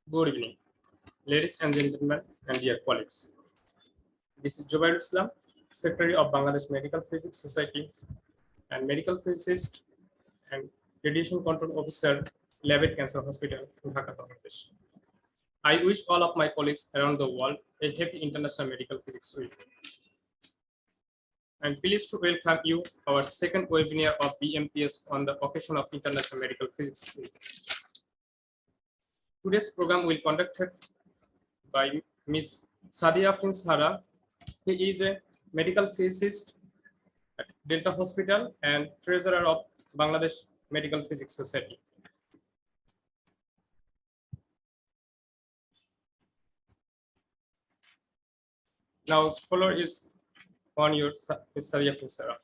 Good evening, ladies and gentlemen, and dear colleagues. This is Jubair Islam, Secretary of Bangladesh Medical Physics Society and Medical Physicist and Radiation Control Officer, Labet Cancer Hospital, Dhaka, Bangladesh. I wish all of my colleagues around the world a happy International Medical Physics Week. I'm pleased to welcome you our second webinar of BMPS on the occasion of International Medical Physics Week. Today's program will be conducted by Ms. Sadia Finsara. He is a medical physicist at Delta Hospital and treasurer of Bangladesh Medical Physics Society. Now, floor is on your Ms. Sadia Finsara.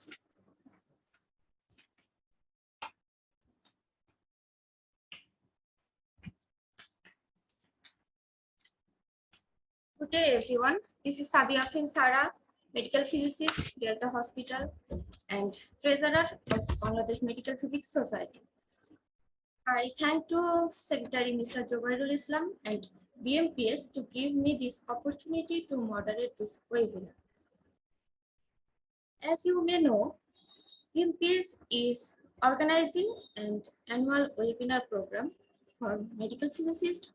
Good day, everyone. This is Sadia Finsara, medical physicist, Delta Hospital, and treasurer of Bangladesh Medical Physics Society. I thank to Secretary Mr. Jubairul Islam and BMPS to give me this opportunity to moderate this webinar. As you may know, BMPS is organizing an annual webinar program for medical physicists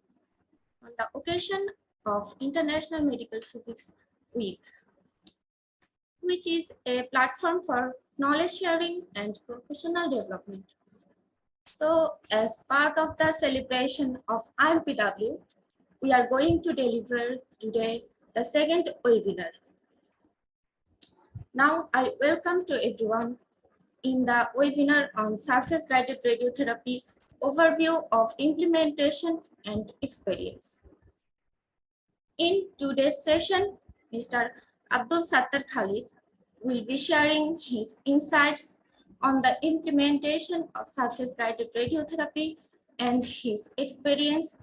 on the occasion of International Medical Physics Week, which is a platform for knowledge sharing and professional development. So, as part of the celebration of IMPW, we are going to deliver today the second webinar. Now, I welcome to everyone in the webinar on surface-guided radiotherapy overview of implementation and experience. In today's session, Mr. Abdul Sattar Khalid will be sharing his insights on the implementation of surface-guided radiotherapy and his experience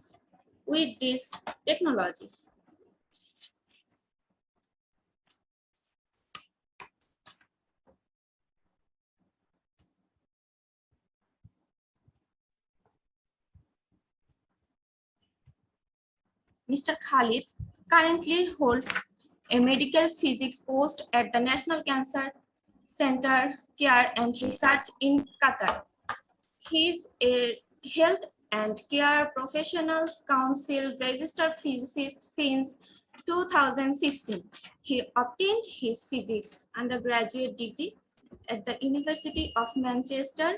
with this technology. Mr. Khalid currently holds a medical physics post at the National Cancer Center Care and Research in Qatar. He is a Health and Care Professionals Council registered physicist since 2016. He obtained his physics undergraduate degree at the University of Manchester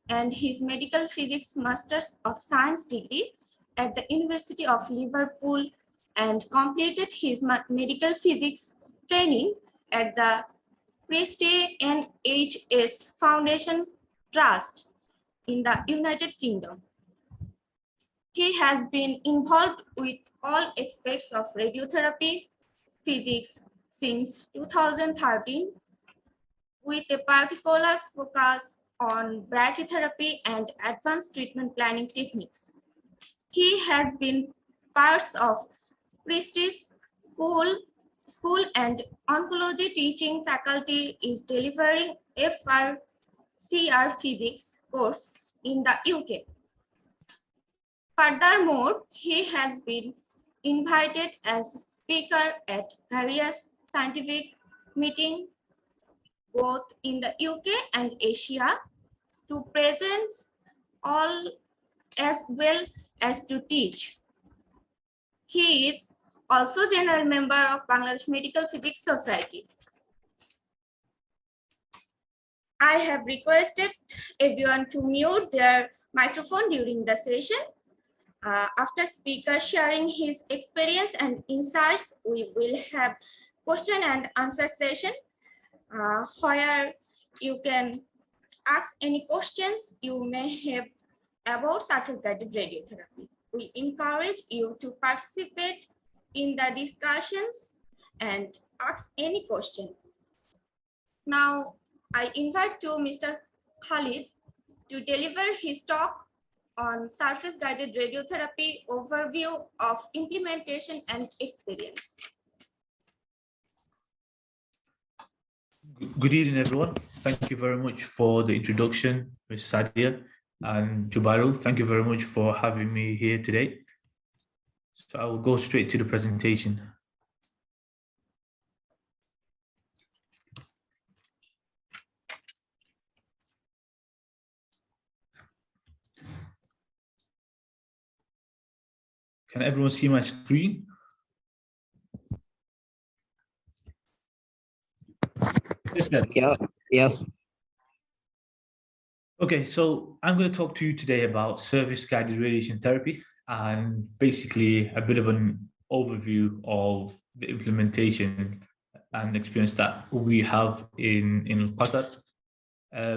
and his medical physics Masters of Science degree at the University of Liverpool and completed his medical physics training at the Christie NHS Foundation Trust in the United Kingdom. He has been involved with all aspects of radiotherapy physics since 2013, with a particular focus on brachytherapy and advanced treatment planning techniques. He has been parts of Christie's School and Oncology teaching faculty is delivering FRCR physics course in the UK. Furthermore, he has been invited as speaker at various scientific meetings both in the UK and Asia to present all as well as to teach. He is also general member of Bangladesh Medical Physics Society. I have requested everyone to mute their microphone during the session. After speaker sharing his experience and insights, we will have question and answer session where you can ask any questions you may have about surface-guided radiotherapy. We encourage you to participate in the discussions and ask any question. Now, I invite to Mr. Khalid to deliver his talk on surface-guided radiotherapy overview of implementation and experience. Good evening, everyone. Thank you very much for the introduction, Ms. Sadia and Jubairul. Thank you very much for having me here today. So I will go straight to the presentation. Can everyone see my screen? Yes, sir. Yeah, yes. Okay, so I'm going to talk to you today about service-guided radiation therapy and basically a bit of an overview of the implementation and experience that we have in Qatar.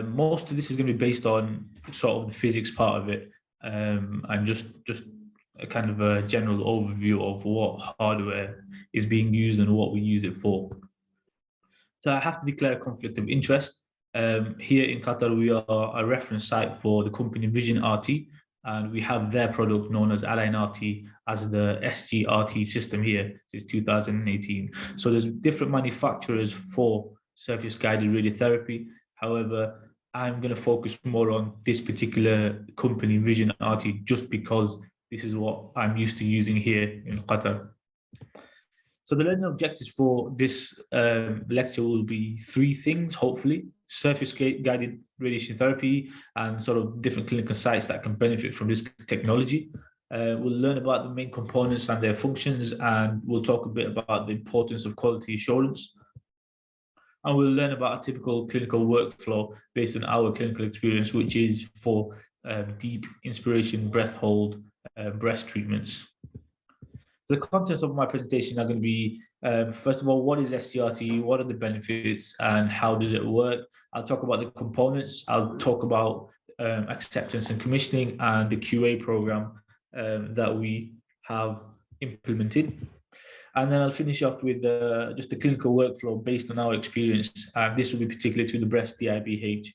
Most of this is going to be based on sort of the physics part of it, and just a kind of a general overview of what hardware is being used and what we use it for. So I have to declare a conflict of interest. Here in Qatar, we are a reference site for the company Vision RT, and we have their product known as Align RT as the SGRT system here since 2018. So there's different manufacturers for surface guided radiotherapy. However, I'm going to focus more on this particular company, Vision RT, just because this is what I'm used to using here in Qatar. So the learning objectives for this lecture will be three things, hopefully: surface guided radiation therapy and sort of different clinical sites that can benefit from this technology. We'll learn about the main components and their functions, and we'll talk a bit about the importance of quality assurance. And we'll learn about a typical clinical workflow based on our clinical experience, which is for deep inspiration, breath hold, breast treatments. The contents of my presentation are going to be, first of all, what is SGRT, what are the benefits, and how does it work? I'll talk about the components. I'll talk about acceptance and commissioning and the QA program that we have implemented. And then I'll finish off with just the clinical workflow based on our experience. And this will be particular to the breast DIBH.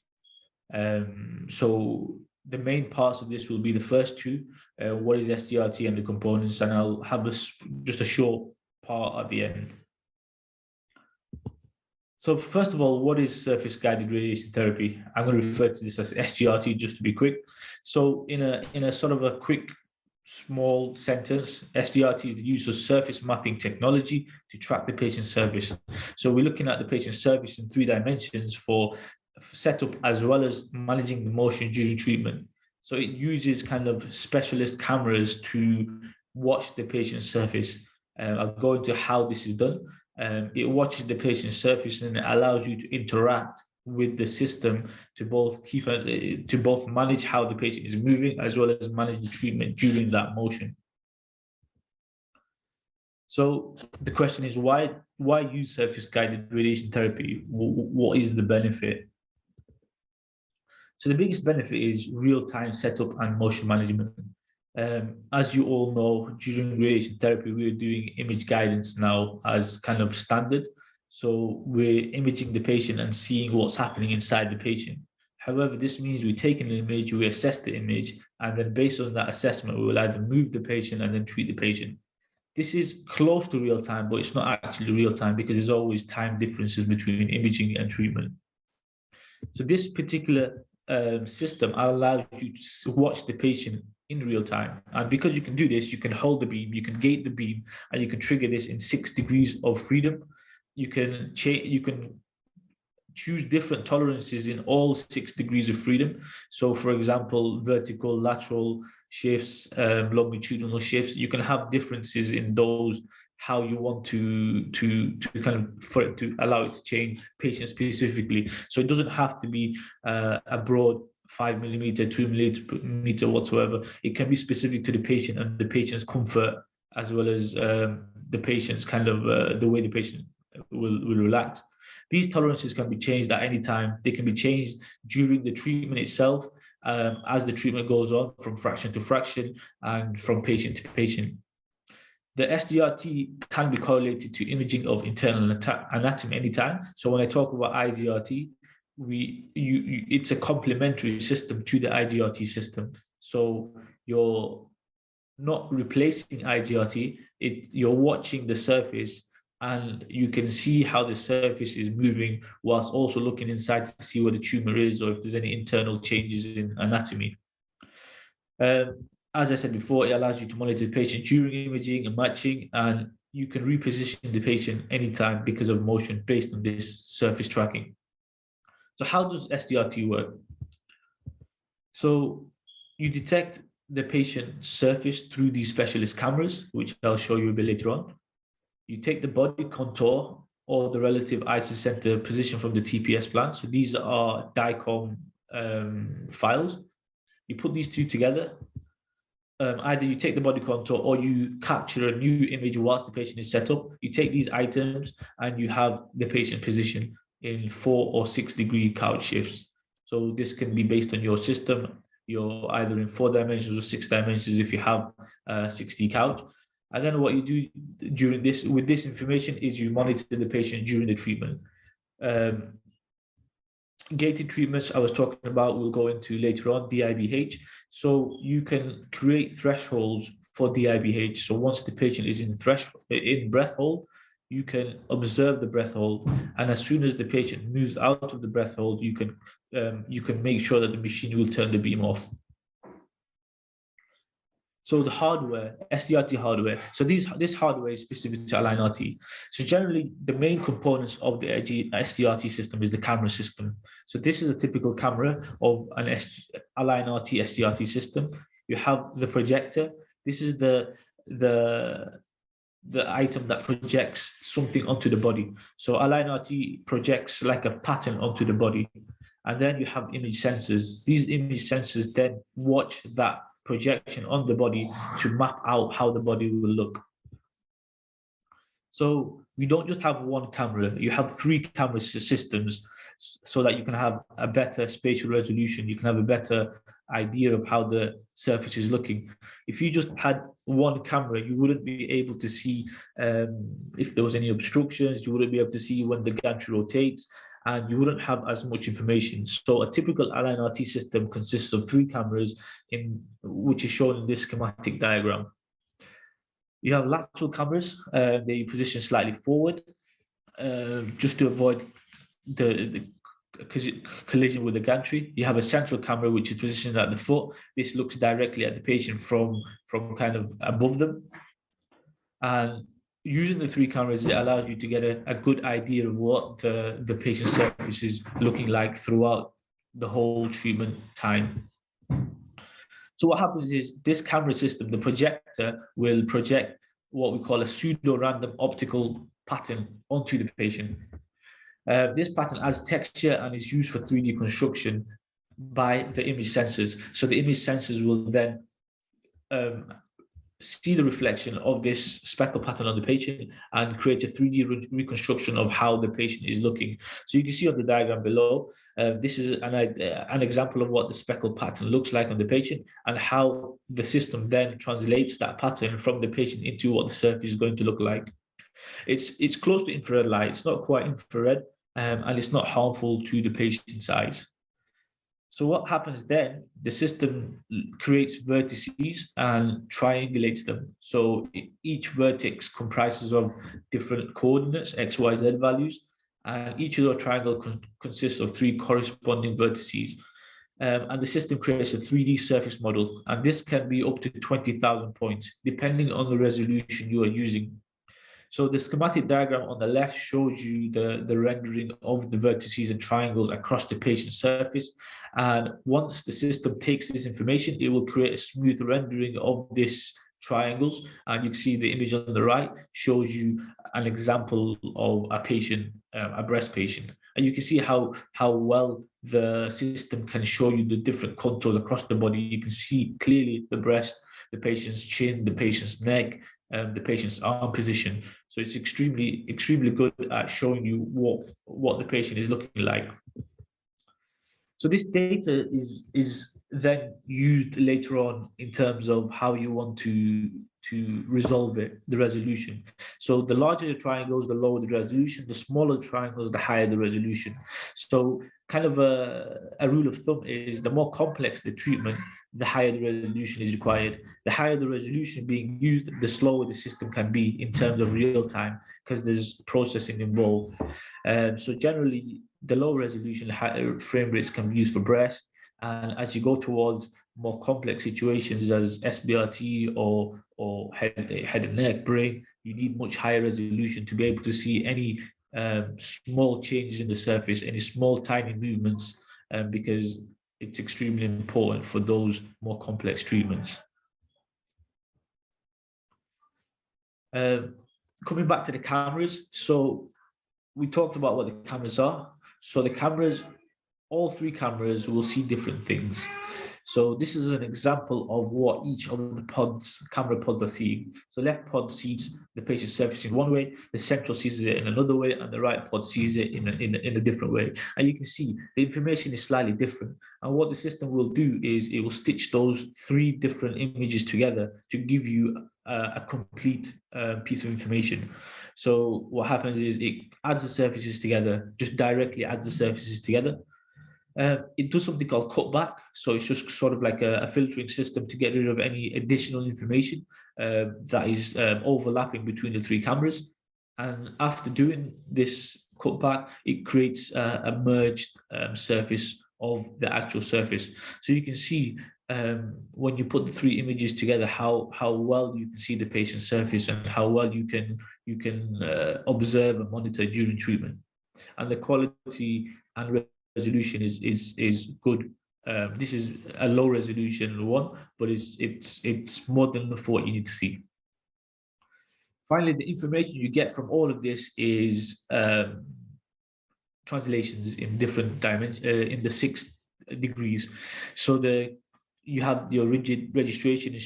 So the main parts of this will be the first two, what is SGRT and the components, and I'll have just a short part at the end. So first of all, what is surface guided radiation therapy? I'm going to refer to this as SGRT just to be quick. So in a sort of a quick, small sentence, SGRT is the use of surface mapping technology to track the patient's surface. So we're looking at the patient's surface in 3 dimensions for setup as well as managing the motion during treatment. So it uses kind of specialist cameras to watch the patient's surface. I'll go into how this is done. It watches the patient's surface and it allows you to interact with the system to both manage how the patient is moving as well as manage the treatment during that motion. So the question is, why use surface guided radiation therapy? What is the benefit? So the biggest benefit is real-time setup and motion management. As you all know, during radiation therapy, we're doing image guidance now as kind of standard. So we're imaging the patient and seeing what's happening inside the patient. However, this means we take an image, we assess the image, and then based on that assessment, we will either move the patient and then treat the patient. This is close to real time, but it's not actually real time because there's always time differences between imaging and treatment. So this particular system allows you to watch the patient in real time. And because you can do this, you can hold the beam, you can gate the beam, and you can trigger this in 6 degrees of freedom. You can choose different tolerances in all 6 degrees of freedom. So for example, vertical, lateral shifts, longitudinal shifts, you can have differences in those, how you want to kind of, for it to allow it to change patient specifically. So it doesn't have to be a broad 5 millimeter, 2 millimeter whatsoever. It can be specific to the patient and the patient's comfort, as well as the patient's kind of the way the patient will relax. These tolerances can be changed at any time. They can be changed during the treatment itself, as the treatment goes on, from fraction to fraction and from patient to patient. The SGRT can be correlated to imaging of internal anatomy anytime. So when I talk about IGRT, it's a complementary system to the IGRT system. So you're not replacing IGRT, you're watching the surface and you can see how the surface is moving whilst also looking inside to see where the tumor is or if there's any internal changes in anatomy. as I said before, it allows you to monitor the patient during imaging and matching, and you can reposition the patient anytime because of motion based on this surface tracking. So how does SDRT work? So you detect the patient surface through these specialist cameras, which I'll show you a bit later on. You take the body contour or the relative isocenter position from the TPS plan. So these are DICOM files. You put these two together. Either you take the body contour or you capture a new image whilst the patient is set up. You take these items and you have the patient position in 4 or 6 degree couch shifts. So this can be based on your system. You're either in 4 dimensions or 6 dimensions if you have a 6D couch. And then what you do during this, with this information, is you monitor the patient during the treatment. Gated treatments I was talking about, we'll go into later on, DIBH. So you can create thresholds for DIBH. So once the patient is in breath hold, you can observe the breath hold, and as soon as the patient moves out of the breath hold, you can make sure that the machine will turn the beam off. So the hardware, SDRT hardware. So this hardware is specific to Align RT. So generally, the main components of the SDRT system is the camera system. So this is a typical camera of an Align RT SDRT system. You have the projector. This is the item that projects something onto the body. So Align RT projects like a pattern onto the body. And then you have image sensors. These image sensors then watch that projection on the body to map out how the body will look. So we don't just have one camera, you have 3 camera systems so that you can have a better spatial resolution, you can have a better idea of how the surface is looking. If you just had one camera, you wouldn't be able to see if there was any obstructions, you wouldn't be able to see when the gantry rotates, and you wouldn't have as much information. So a typical Align RT system consists of 3 cameras, which is shown in this schematic diagram. You have lateral cameras, they position slightly forward, just to avoid the collision with the gantry. You have a central camera, which is positioned at the foot. This looks directly at the patient from kind of above them. And using the 3 cameras, it allows you to get a good idea of what the patient surface is looking like throughout the whole treatment time. So what happens is this camera system, the projector, will project what we call a pseudo-random optical pattern onto the patient. This pattern adds texture and is used for 3D construction by the image sensors. So the image sensors will then see the reflection of this speckle pattern on the patient and create a 3D reconstruction of how the patient is looking. So you can see on the diagram below, this is an example of what the speckle pattern looks like on the patient and how the system then translates that pattern from the patient into what the surface is going to look like. It's close to infrared light. It's not quite infrared, and it's not harmful to the patient's eyes. So what happens then, the system creates vertices and triangulates them. So each vertex comprises of different coordinates, X, Y, Z values, and each of those triangles consists of 3 corresponding vertices. And the system creates a 3D surface model, and this can be up to 20,000 points, depending on the resolution you are using. So the schematic diagram on the left shows you the rendering of the vertices and triangles across the patient's surface. And once the system takes this information, it will create a smooth rendering of these triangles. And you can see the image on the right shows you an example of a patient, a breast patient. And you can see how well the system can show you the different contours across the body. You can see clearly the breast, the patient's chin, the patient's neck, the patient's arm position. So it's extremely good at showing you what the patient is looking like. So this data is then used later on in terms of how you want to resolve it, the resolution. So the larger the triangles, the lower the resolution, the smaller the triangles, the higher the resolution. So kind of a rule of thumb is the more complex the treatment, the higher the resolution is required. The higher the resolution being used, the slower the system can be in terms of real time, because there's processing involved. So generally, the low resolution frame rates can be used for breast. And as you go towards more complex situations as SBRT or head and neck, brain, you need much higher resolution to be able to see any small changes in the surface, any small tiny movements, because it's extremely important for those more complex treatments. Coming back to the cameras, so we talked about what the cameras are. So the cameras, all three cameras will see different things. So this is an example of what each of the camera pods are seeing. So left pod sees the patient's surface in one way, the central sees it in another way, and the right pod sees it in a different way. And you can see the information is slightly different. And what the system will do is it will stitch those three different images together to give you a complete piece of information. So what happens is it adds the surfaces together, just directly adds the surfaces together. It does something called cutback. So it's just sort of like a filtering system to get rid of any additional information that is overlapping between the three cameras. And after doing this cutback, it creates a merged surface of the actual surface. So you can see when you put the three images together, how well you can see the patient's surface and how well you can observe and monitor during treatment. And the quality and resolution is good. This is a low resolution one, but it's more than enough for what you need to see. Finally, the information you get from all of this is translations in different dimensions, in the 6 degrees. So you have your rigid registration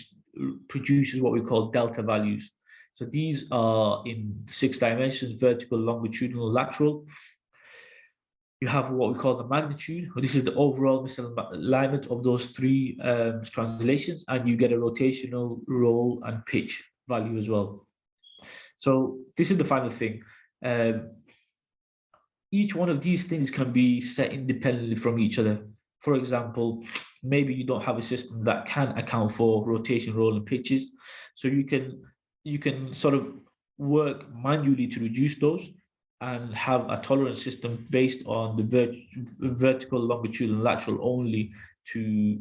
produces what we call delta values. So these are in 6 dimensions: vertical, longitudinal, lateral. You have what we call the magnitude. This is the overall misalignment of those 3 translations, and you get a rotational, roll, and pitch value as well. So this is the final thing. Each one of these things can be set independently from each other. For example, maybe you don't have a system that can account for rotation, roll, and pitches. So you can sort of work manually to reduce those and have a tolerance system based on the vertical, longitudinal, and lateral only to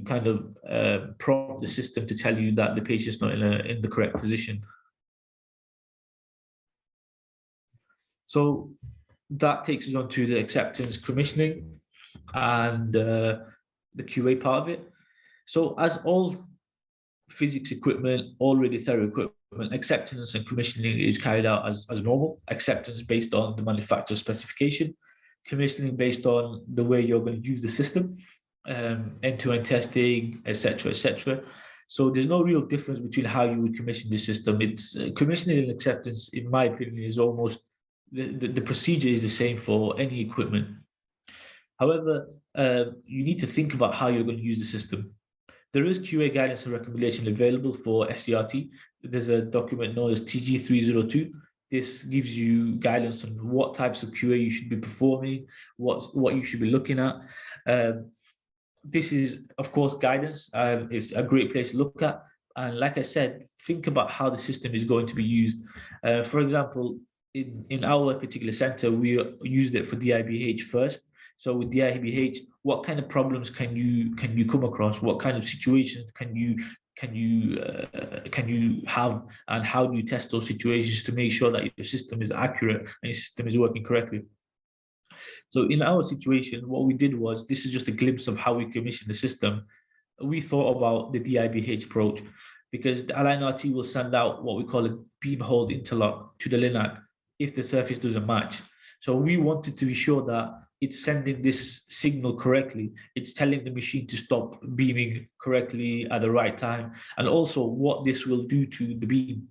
kind of prompt the system to tell you that the patient's not in the correct position. So that takes us on to the acceptance, commissioning, and the QA part of it. So as all physics equipment, all radiotherapy equipment, acceptance and commissioning is carried out as normal. Acceptance based on the manufacturer specification, commissioning based on the way you're going to use the system, end-to-end testing, etc., etc. So there's no real difference between how you would commission the system. It's commissioning and acceptance, in my opinion, is almost the procedure is the same for any equipment. However, you need to think about how you're going to use the system. There is QA guidance and recommendation available for SDRT. There's a document known as TG302. This gives you guidance on what types of QA you should be performing, what you should be looking at. This is, of course, guidance. It's a great place to look at. And like I said, think about how the system is going to be used. For example, in our particular center, we used it for DIBH first. So with DIBH, what kind of problems can you come across? What kind of situations can you have, and how do you test those situations to make sure that your system is accurate and your system is working correctly? So in our situation, what we did was, this is just a glimpse of how we commissioned the system. We thought about the DIBH approach, because the Align RT will send out what we call a beam hold interlock to the LINAC if the surface doesn't match. So we wanted to be sure that it's sending this signal correctly. It's telling the machine to stop beaming correctly at the right time. And also what this will do to the beam.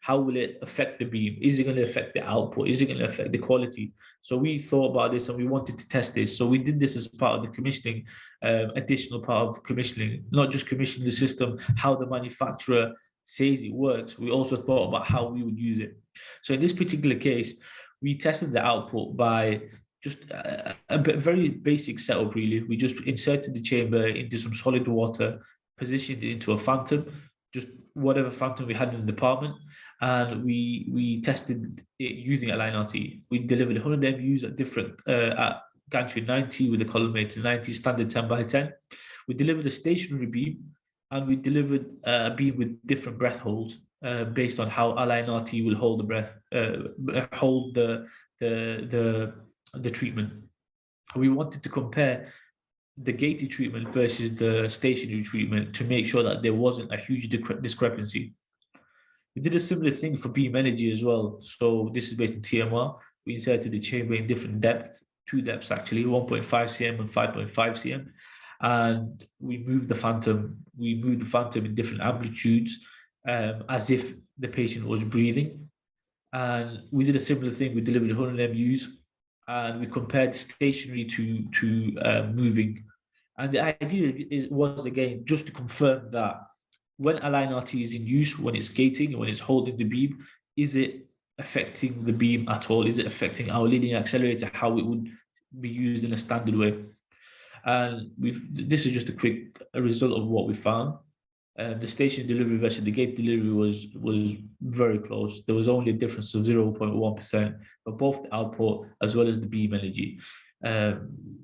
How will it affect the beam? Is it going to affect the output? Is it going to affect the quality? So we thought about this and we wanted to test this. So we did this as part of the commissioning, additional part of commissioning, not just commissioning the system, how the manufacturer says it works. We also thought about how we would use it. So in this particular case, we tested the output by just a very basic setup, really. We just inserted the chamber into some solid water, positioned it into a phantom, just whatever phantom we had in the department, and we tested it using Align RT. We delivered 100 MUs at gantry 90 with a collimator 90 standard 10 by 10. We delivered a stationary beam, and we delivered a beam with different breath holds based on how Align RT will hold the breath, hold the treatment. We wanted to compare the gated treatment versus the stationary treatment to make sure that there wasn't a huge discrepancy. We did a similar thing for beam energy as well. So this is based on TMR. We inserted the chamber in different depths, 2 depths actually, 1.5 cm and 5.5 cm. And we moved the phantom. We moved the phantom in different amplitudes as if the patient was breathing. And we did a similar thing. We delivered 100 MUs, and we compared stationary to moving. And the idea was, again, just to confirm that when Align RT is in use, when it's gating, when it's holding the beam, is it affecting the beam at all? Is it affecting our linear accelerator, how it would be used in a standard way? And this is just a quick result of what we found. The station delivery versus the gate delivery was very close. There was only a difference of 0.1% for both the output as well as the beam energy,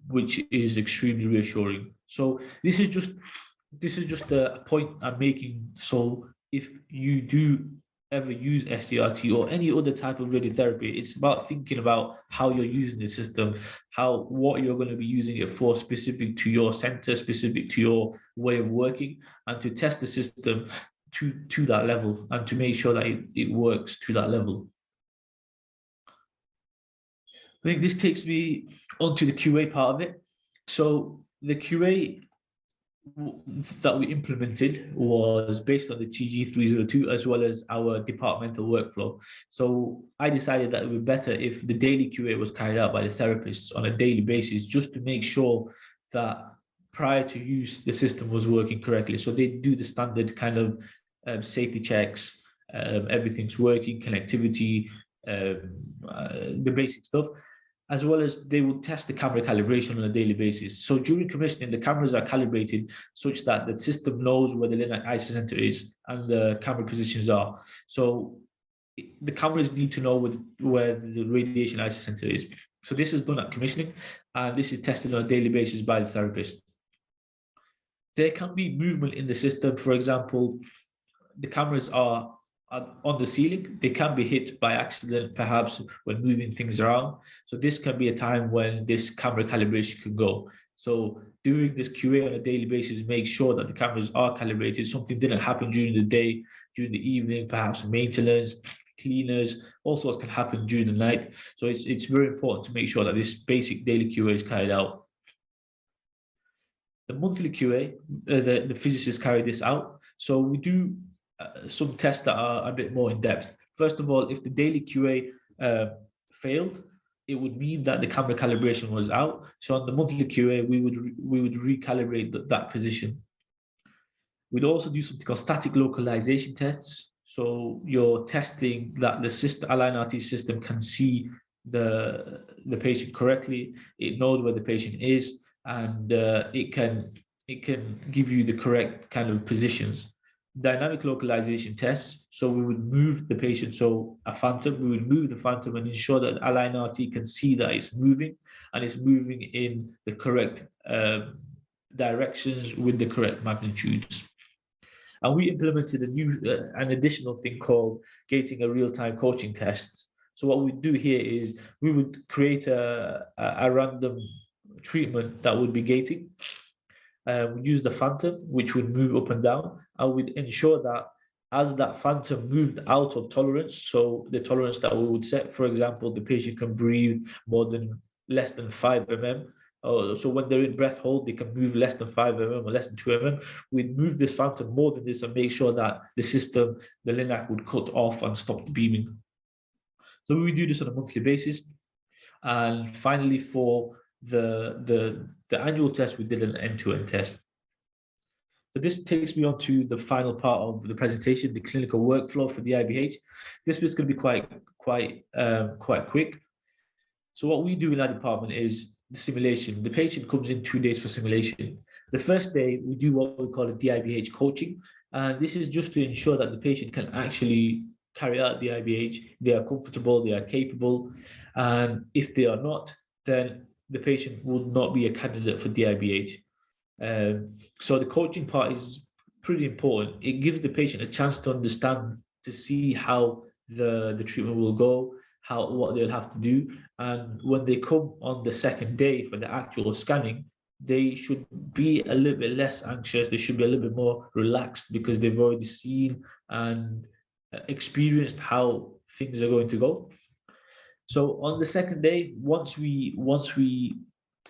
which is extremely reassuring. So this is just a point I'm making. So if you do ever use SDRT or any other type of radiotherapy, it's about thinking about how you're using the system, what you're going to be using it for, specific to your center, specific to your way of working, and to test the system to that level and to make sure that it works to that level. I think this takes me onto the QA part of it. So the QA that we implemented was based on the TG302 as well as our departmental workflow. So I decided that it would be better if the daily QA was carried out by the therapists on a daily basis, just to make sure that prior to use the system was working correctly. So they do the standard kind of safety checks, everything's working, connectivity, the basic stuff, as well as they will test the camera calibration on a daily basis. So during commissioning, the cameras are calibrated such that the system knows where the LINAC isocenter is and the camera positions are. So the cameras need to know where the radiation isocenter is. So this is done at commissioning, and this is tested on a daily basis by the therapist. There can be movement in the system. For example, the cameras are on the ceiling. They can be hit by accident, perhaps when moving things around. So this can be a time when this camera calibration could go. So doing this QA on a daily basis, make sure that the cameras are calibrated. Something didn't happen during the day, during the evening, perhaps maintenance, cleaners, all sorts can happen during the night. So it's very important to make sure that this basic daily QA is carried out. The monthly QA, the physicists carry this out. So we do some tests that are a bit more in depth. First of all, if the daily QA failed, it would mean that the camera calibration was out. So on the monthly QA, we would recalibrate that position. We'd also do something called static localization tests. So you're testing that the system, Align RT system, can see the patient correctly. It knows where the patient is, and it can give you the correct kind of positions. Dynamic localization tests. So we would move the patient, so a phantom, we would move the phantom and ensure that Align RT can see that it's moving, and it's moving in the correct directions with the correct magnitudes. And we implemented an additional thing called gating a real-time coaching test. So what we do here is we would create a random treatment that would be gating. We use the phantom, which would move up and down, and we'd ensure that as that phantom moved out of tolerance, so the tolerance that we would set, for example, the patient can breathe less than 5 mm. So when they're in breath hold, they can move less than 5 mm or less than 2 mm. We'd move this phantom more than this and make sure that the system, the LINAC, would cut off and stop the beaming. So we do this on a monthly basis. And finally, for the annual test, we did an end-to-end test. So this takes me on to the final part of the presentation, the clinical workflow for the IBH. This bit's going to be quite quick. So what we do in our department is the simulation. The patient comes in 2 days for simulation. The first day, we do what we call a DIBH coaching. And this is just to ensure that the patient can actually carry out the IBH. They are comfortable, they are capable. And if they are not, then the patient would not be a candidate for DIBH. So the coaching part is pretty important. It gives the patient a chance to understand, to see how the treatment will go, what they'll have to do. And when they come on the second day for the actual scanning, they should be a little bit less anxious. They should be a little bit more relaxed because they've already seen and experienced how things are going to go. So on the second day, once we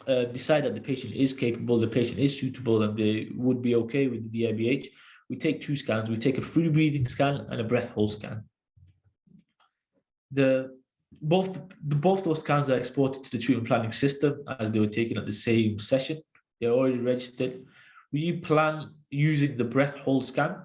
decide that the patient is capable, the patient is suitable, and they would be okay with the DIBH, we take 2 scans. We take a free breathing scan and a breath hold scan. Both those scans are exported to the treatment planning system as they were taken at the same session. They're already registered. We plan using the breath hold scan,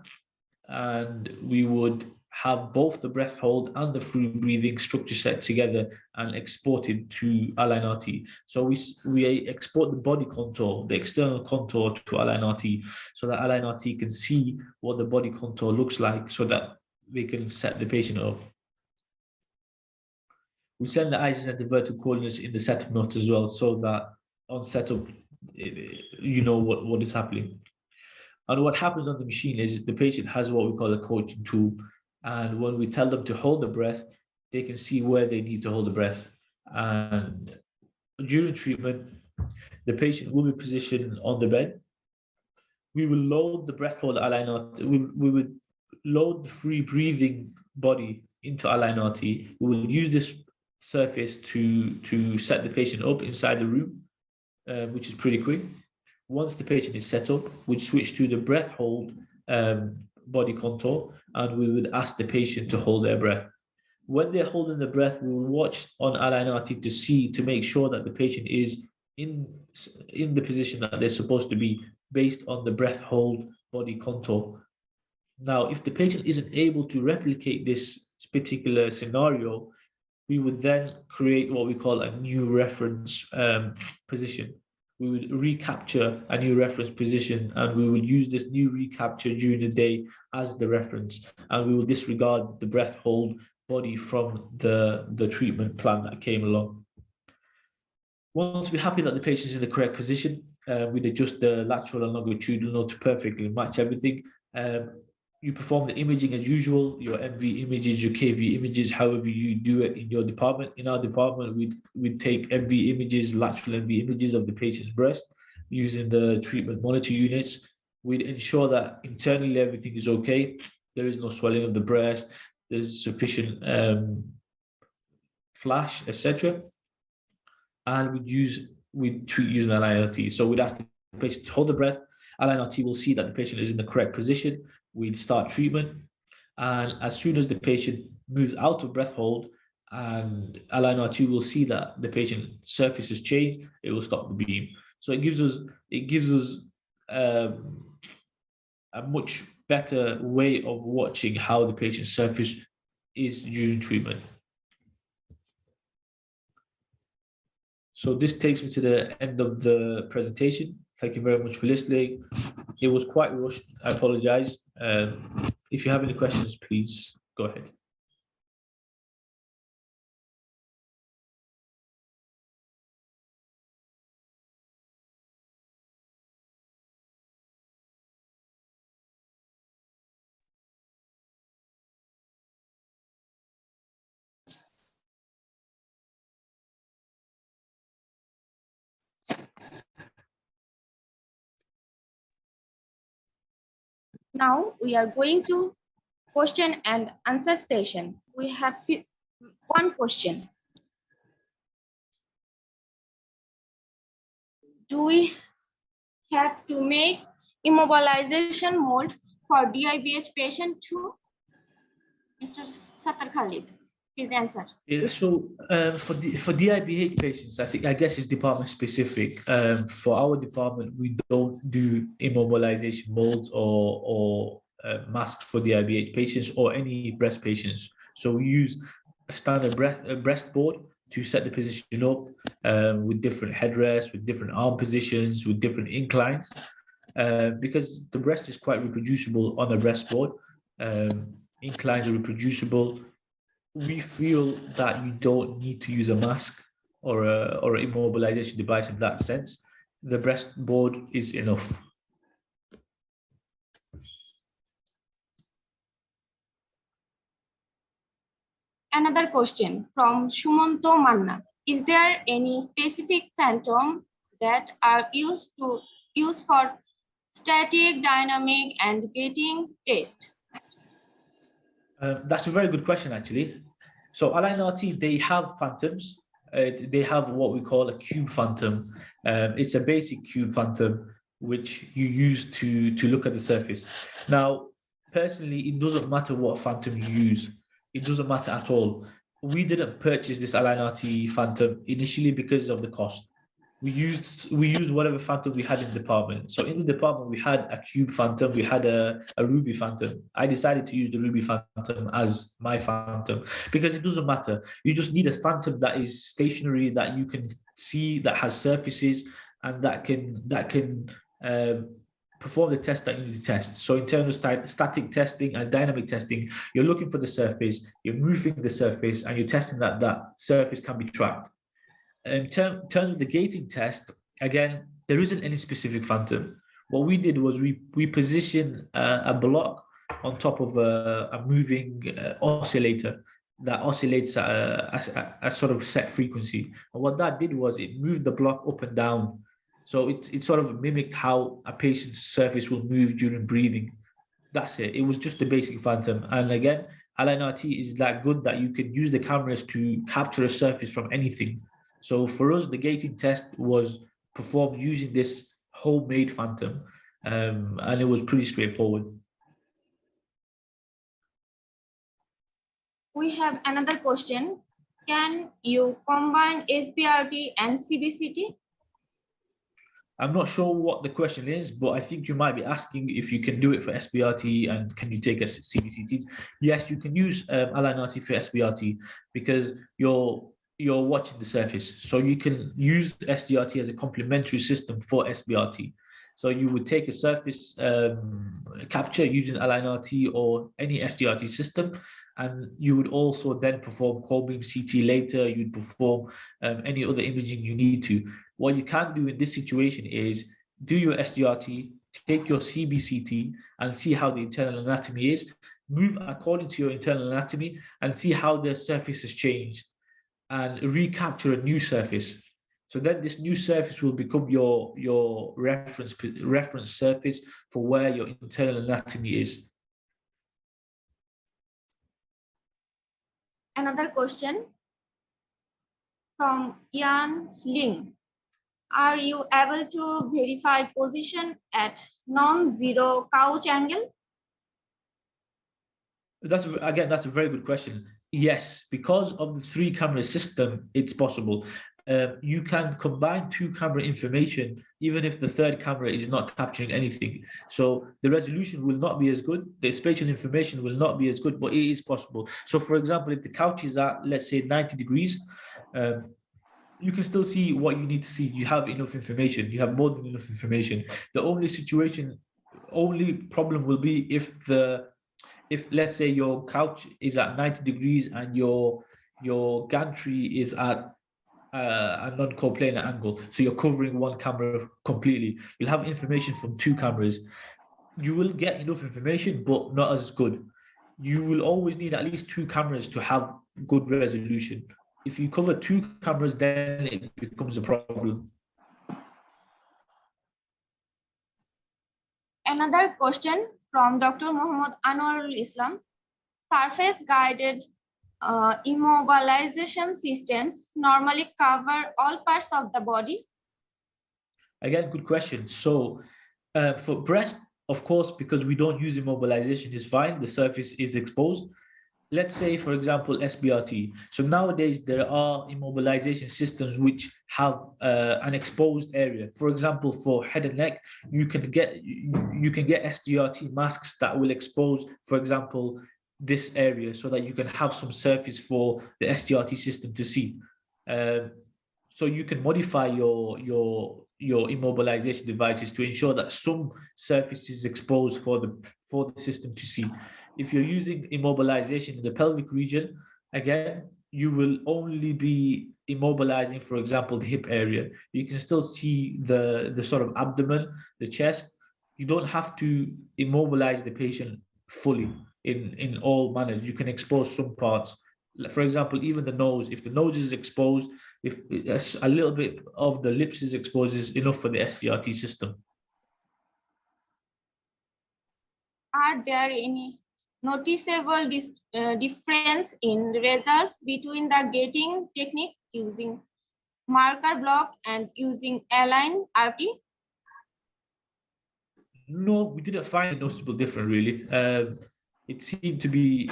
and we would have both the breath hold and the free breathing structure set together and exported to Align RT. So we export the body contour, the external contour, to Align RT, so that Align RT can see what the body contour looks like, so that they can set the patient up. We send the isocentric vertical coordinates in the setup note as well, so that on setup, you know what is happening. And what happens on the machine is the patient has what we call a coaching tool. And when we tell them to hold the breath, they can see where they need to hold the breath. And during treatment, the patient will be positioned on the bed. We will load the breath hold Align RT. We would load the free breathing body into Align RT. We will use this surface to set the patient up inside the room, which is pretty quick. Once the patient is set up, we'd switch to the breath hold body contour, and we would ask the patient to hold their breath. When they're holding the breath, we will watch on Align RT to make sure that the patient is in the position that they're supposed to be, based on the breath hold body contour. Now, if the patient isn't able to replicate this particular scenario, we would then create what we call a new reference position. We would recapture a new reference position, and we will use this new recapture during the day as the reference, and we will disregard the breath hold body from the treatment plan that came along. Once we're happy that the patient is in the correct position, we'd adjust the lateral and longitudinal to perfectly match everything. You perform the imaging as usual, your MV images, your KV images, however you do it in your department. In our department, we'd take MV images, lateral MV images of the patient's breast using the treatment monitor units. We'd ensure that internally everything is okay. There is no swelling of the breast. There's sufficient flash, etc. And we'd treat using an IRT. So we'd ask the patient to hold the breath. LNRT will see that the patient is in the correct position. We'd start treatment. And as soon as the patient moves out of breath hold, and LNRT will see that the patient surface has changed, it will stop the beam. So it gives us a much better way of watching how the patient's surface is during treatment. So this takes me to the end of the presentation. Thank you very much for listening. It was quite rushed. I apologize. If you have any questions, please go ahead. Now we are going to question and answer session. We have one question. Do we have to make immobilization mold for DIBS patient too? Mr. Sattar Khalid, please answer. Yeah, so for DIBH patients, I guess it's department specific. For our department, we don't do immobilization molds or masks for DIBH patients or any breast patients. So we use a standard breast board to set the position up with different headrests, with different arm positions, with different inclines, because the breast is quite reproducible on a breast board. Inclines are reproducible. We feel that you don't need to use a mask or an immobilization device in that sense, the breastboard is enough. Another question from Shumanto Manna. Is there any specific phantom that are used for static, dynamic, and gating test? That's a very good question, actually. So LNRT, they have phantoms. They have what we call a cube phantom. It's a basic cube phantom which you use to look at the surface. Now, personally, it doesn't matter what phantom you use. It doesn't matter at all. We didn't purchase this LNRT phantom initially because of the cost. We used whatever phantom we had in the department. So in the department, we had a cube phantom, we had a ruby phantom. I decided to use the ruby phantom as my phantom because it doesn't matter. You just need a phantom that is stationary, that you can see, that has surfaces, and that can perform the test that you need to test. So in terms of static testing and dynamic testing, you're looking for the surface, you're moving the surface, and you're testing that surface can be tracked. In terms of the gating test, again, there isn't any specific phantom. What we did was we positioned a block on top of a moving oscillator that oscillates at a sort of set frequency. And what that did was it moved the block up and down. So it sort of mimicked how a patient's surface will move during breathing. That's it. It was just the basic phantom. And again, LNRT is that good that you can use the cameras to capture a surface from anything. So for us, the gating test was performed using this homemade phantom, and it was pretty straightforward. We have another question. Can you combine SBRT and CBCT? I'm not sure what the question is, but I think you might be asking if you can do it for SBRT and can you take a CBCT? Yes, you can use LNRT for SBRT because you're watching the surface. So you can use SGRT as a complementary system for SBRT. So you would take a surface capture using LNRT or any SGRT system, and you would also then perform cold beam CT later. You'd perform any other imaging you need to. What you can do in this situation is do your SGRT, take your CBCT, and see how the internal anatomy is. Move according to your internal anatomy and see how the surface has changed, and recapture a new surface. So then this new surface will become your reference surface for where your internal anatomy is. Another question from Yan Ling. Are you able to verify position at non-zero couch angle? That's a very good question. Yes, because of the 3-camera system, it's possible. You can combine 2-camera information even if the 3rd camera is not capturing anything. So the resolution will not be as good, the spatial information will not be as good, but it is possible. So for example, if the couch is at, let's say, 90 degrees, you can still see what you need to see. You have enough information. You have more than enough information. The only problem will be if let's say your couch is at 90 degrees and your gantry is at a non-coplanar angle, so you're covering one camera completely. You'll have information from 2 cameras. You will get enough information, but not as good. You will always need at least 2 cameras to have good resolution. If you cover 2 cameras, then it becomes a problem. Another question from Dr. Muhammad Anwarul Islam. Surface guided immobilization systems normally cover all parts of the body? Again, good question. So for breast, of course, because we don't use immobilization, is fine. The surface is exposed. Let's say, for example, SBRT. So nowadays there are immobilization systems which have an exposed area. For example, for head and neck, you can get SGRT masks that will expose, for example, this area so that you can have some surface for the SGRT system to see. So you can modify your immobilization devices to ensure that some surface is exposed for the system to see. If you're using immobilization in the pelvic region, again, you will only be immobilizing, for example, the hip area. You can still see the sort of abdomen, the chest. You don't have to immobilize the patient fully in all manners. You can expose some parts. For example, even the nose. If the nose is exposed, if a little bit of the lips is exposed, is enough for the SGRT system. Are there any noticeable difference in results between the gating technique using marker block and using align RT? No, we didn't find a noticeable difference really. It seemed to be.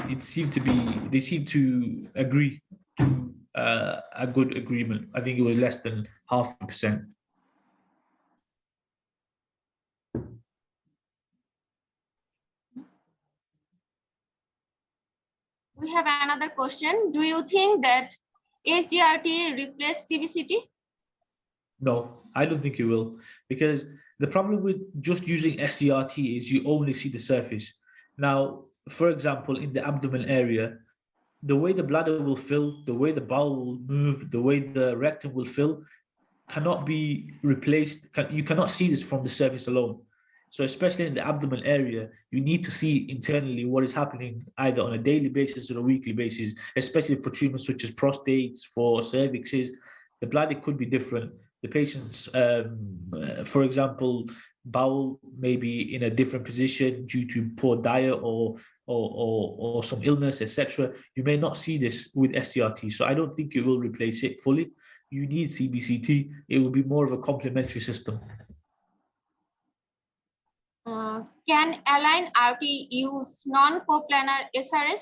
They seemed to agree to a good agreement. I think it was less than 0.5%. We have another question. Do you think that SGRT replaces CBCT? No, I don't think it will, because the problem with just using SGRT is you only see the surface. Now, for example, in the abdomen area, the way the bladder will fill, the way the bowel will move, the way the rectum will fill cannot be replaced. You cannot see this from the surface alone. So especially in the abdomen area, you need to see internally what is happening either on a daily basis or a weekly basis, especially for treatments such as prostates, for cervixes. The bladder could be different. The patient's, for example, bowel may be in a different position due to poor diet or some illness, etc. You may not see this with SGRT. So I don't think it will replace it fully. You need CBCT. It will be more of a complementary system. Can align RT use non-coplanar SRS?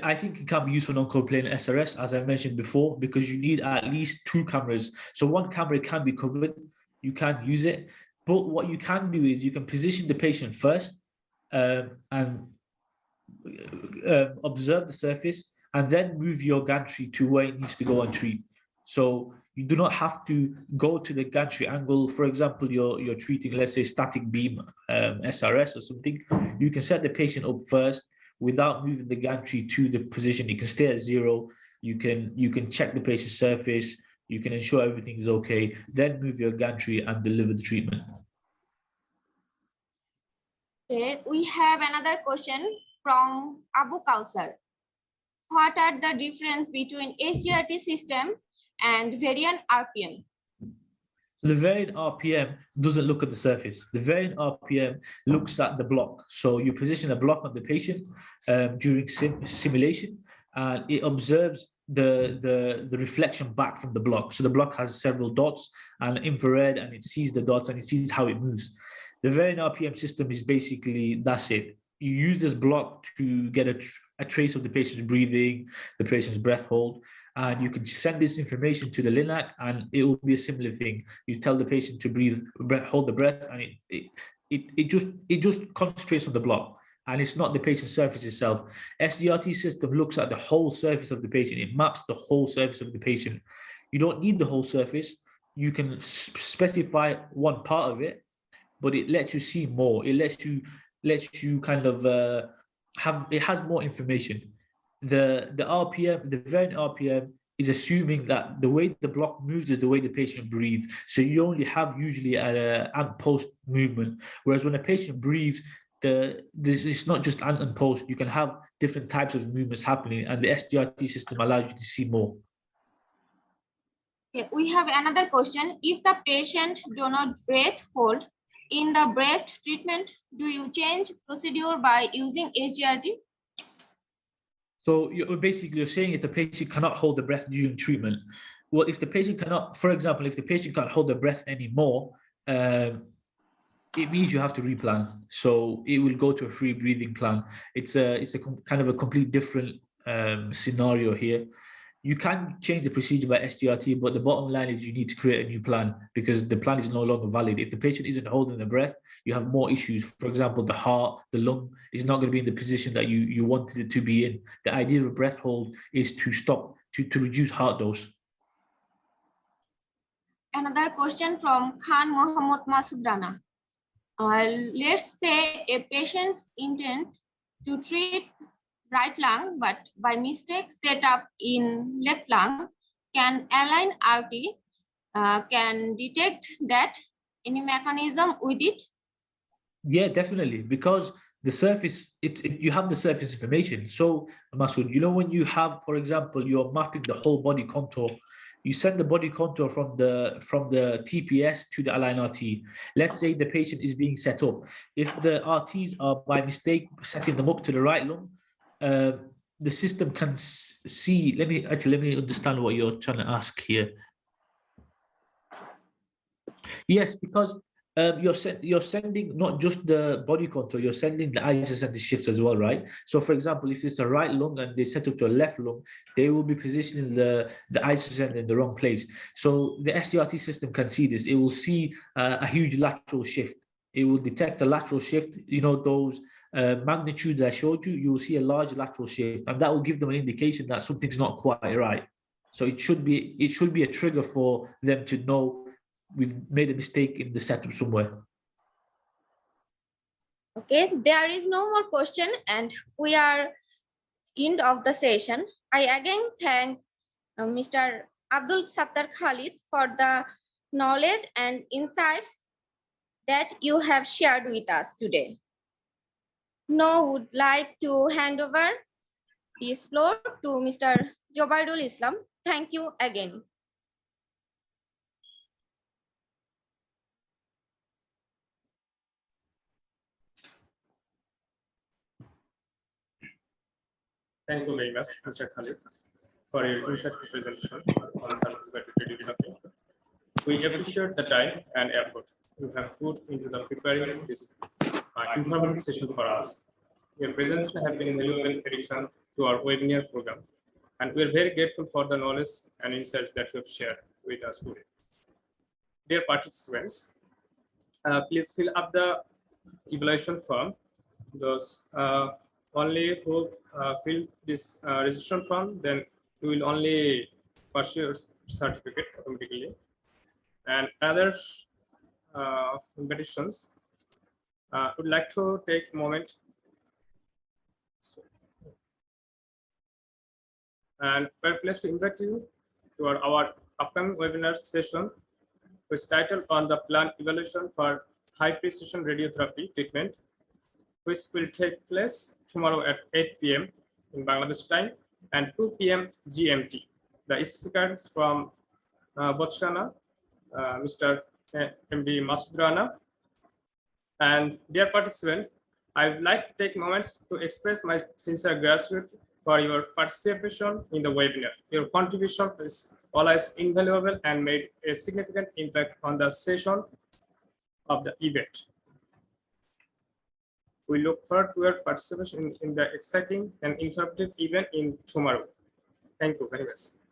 I think it can be used for non-coplanar SRS, as I mentioned before, because you need at least 2 cameras. So one camera can be covered. You can use it. But what you can do is you can position the patient first and observe the surface, and then move your gantry to where it needs to go and treat. So you do not have to go to the gantry angle. For example, you're treating, let's say, static beam SRS or something. You can set the patient up first without moving the gantry to the position. It can stay at 0. You can check the patient's surface. You can ensure everything is okay. Then move your gantry and deliver the treatment. Okay, we have another question from Abu Kausar. What are the difference between SGRT system and variant RPM? The variant RPM doesn't look at the surface. The variant RPM looks at the block. So you position a block on the patient during simulation, and it observes the reflection back from the block. So the block has several dots and infrared, and it sees the dots and it sees how it moves. The variant RPM system is basically, that's it. You use this block to get a trace of the patient's breathing, the patient's breath hold, and you can send this information to the LINAC, and it will be a similar thing. You tell the patient to breathe, hold the breath, and it just concentrates on the block, and it's not the patient's surface itself. SGRT system looks at the whole surface of the patient. It maps the whole surface of the patient. You don't need the whole surface. You can specify one part of it, but it lets you see more. It lets you kind of it has more information. The RPM, the variant RPM, is assuming that the way the block moves is the way the patient breathes. So you only have usually an and post movement. Whereas when a patient breathes, it's not just ant and post. You can have different types of movements happening, and the SGRT system allows you to see more. Okay, we have another question. If the patient do not breath hold in the breast treatment, do you change procedure by using SGRT? So you're saying if the patient cannot hold the breath during treatment, well, if the patient cannot, for example, if the patient can't hold the breath anymore, it means you have to replan. So it will go to a free breathing plan. It's a kind of a complete different scenario here. You can change the procedure by SGRT, but the bottom line is you need to create a new plan, because the plan is no longer valid. If the patient isn't holding the breath, you have more issues. For example, the heart, the lung is not going to be in the position that you wanted it to be in. The idea of a breath hold is to stop, to reduce heart dose. Another question from Khan Mohammad Masud Rana. Let's say a patient's intent to treat right lung, but by mistake set up in left lung, can align RT, can detect that any mechanism with it? Yeah, definitely, because the surface, you have the surface information. So, Masood, you know, when you have, for example, you're mapping the whole body contour, you send the body contour from the TPS to the align RT. Let's say the patient is being set up. If the RTs are by mistake setting them up to the right lung, uh, the system can see. Let me understand what you're trying to ask here. Yes, because you're sending not just the body contour, you're sending the isocentric shifts as well, right? So, for example, if it's a right lung and they set up to a left lung, they will be positioning the isocentric in the wrong place. So the SDRT system can see this. It will see a huge lateral shift. It will detect a lateral shift. You know, those magnitudes I showed you. You will see a large lateral shift, and that will give them an indication that something's not quite right. So it should be a trigger for them to know we've made a mistake in the setup somewhere. Okay, there is no more question and we are end of the session. I again thank Mr. Abdul Sattar Khalid for the knowledge and insights that you have shared with us today. Now would like to hand over this floor to Mr. Jobaidul Islam. Thank you again. Thank you very much, Mr. Khalid, for your insightful presentation on surface radiotherapy. We appreciate the time and effort you have put into the preparing this informative session for us. Your presentation has been a valuable addition to our webinar program, and we are very grateful for the knowledge and insights that you have shared with us today. Dear participants, please fill up the evaluation form. Those only who fill this registration form, then you will only pursue your certificate automatically. And other invitations, would like to take a moment and we're pleased to invite you to our upcoming webinar session, which is titled on the planned evaluation for high precision radiotherapy treatment, which will take place tomorrow at 8 p.m. in Bangladesh time and 2 p.m. GMT. The speakers from Botswana, Mr. MD Masood Rana. And dear participants, I would like to take moments to express my sincere gratitude for your participation in the webinar. Your contribution is always invaluable and made a significant impact on the session of the event. We look forward to your participation in the exciting and informative event in tomorrow. Thank you very much.